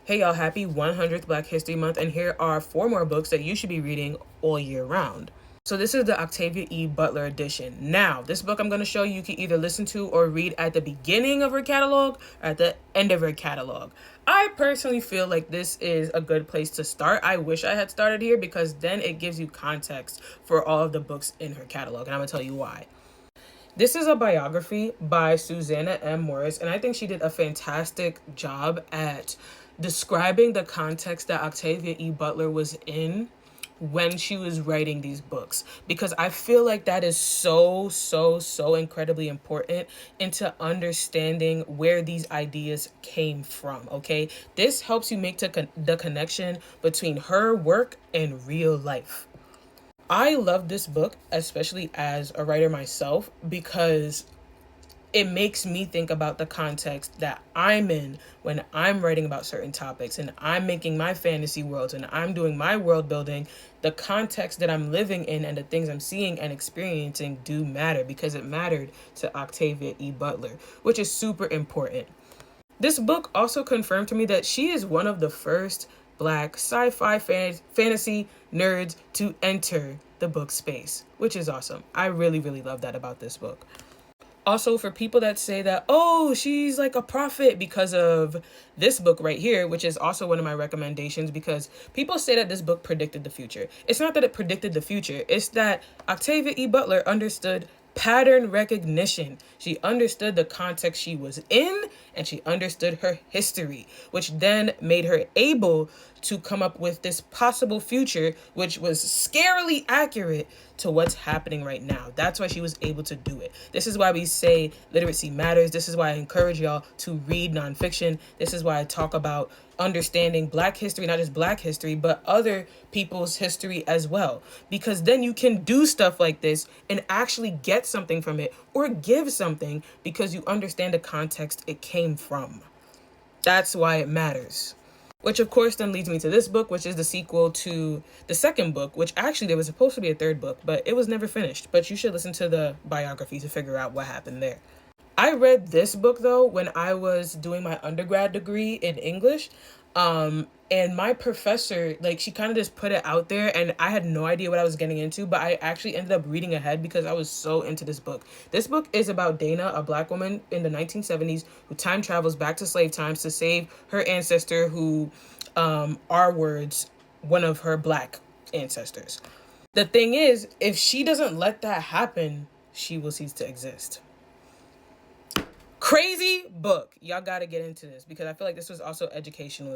Hey y'all, happy 100th Black History Month, and here are 4 more books that you should be reading all year round. So this is the Octavia E. Butler edition. Now, this book I'm going to show you can either listen to or read at the beginning of her catalog or at the end of her catalog. I personally feel like this is a good place to start. I wish I had started here because then it gives you context for all of the books in her catalog, and I'm going to tell you why. This is a biography by Susanna M. Morris, and I think she did a fantastic job at describing the context that Octavia E. Butler was in when she was writing these books, because I feel like that is so incredibly important into understanding where these ideas came from. Okay, this helps you make the connection between her work and real life. I love this book, especially as a writer myself, because it makes me think about the context that I'm in when I'm writing about certain topics and I'm making my fantasy worlds and I'm doing my world building. The context that I'm living in and the things I'm seeing and experiencing do matter, because it mattered to Octavia E. Butler, which is super important. This book also confirmed to me that she is one of the first Black sci-fi fantasy nerds to enter the book space, which is awesome. I really love that about this book. Also, for people that say that, oh, she's like a prophet because of this book right here, which is also one of my recommendations, because people say that this book predicted the future. It's not that it predicted the future. It's that Octavia E. Butler understood pattern recognition. She understood the context she was in, and she understood her history, which then made her able to come up with this possible future, which was scarily accurate to what's happening right now. That's why she was able to do it. This is why we say literacy matters. This is why I encourage y'all to read nonfiction. This is why I talk about understanding Black history, not just Black history, but other people's history as well. Because then you can do stuff like this and actually get something from it or give something because you understand the context it came from. That's why it matters. Which of course then leads me to this book, which is the sequel to the second book, which actually there was supposed to be a third book, but it was never finished. But you should listen to the biography to figure out what happened there. I read this book though when I was doing my undergrad degree in English. And my professor, like, she kind of just put it out there and I had no idea what I was getting into, but I actually ended up reading ahead because I was so into this book. This book is about Dana, a Black woman in the 1970s who time travels back to slave times to save her ancestor who, our words, one of her Black ancestors. The thing is, if she doesn't let that happen, she will cease to exist. Crazy book. Y'all got to get into this because I feel like this was also educational.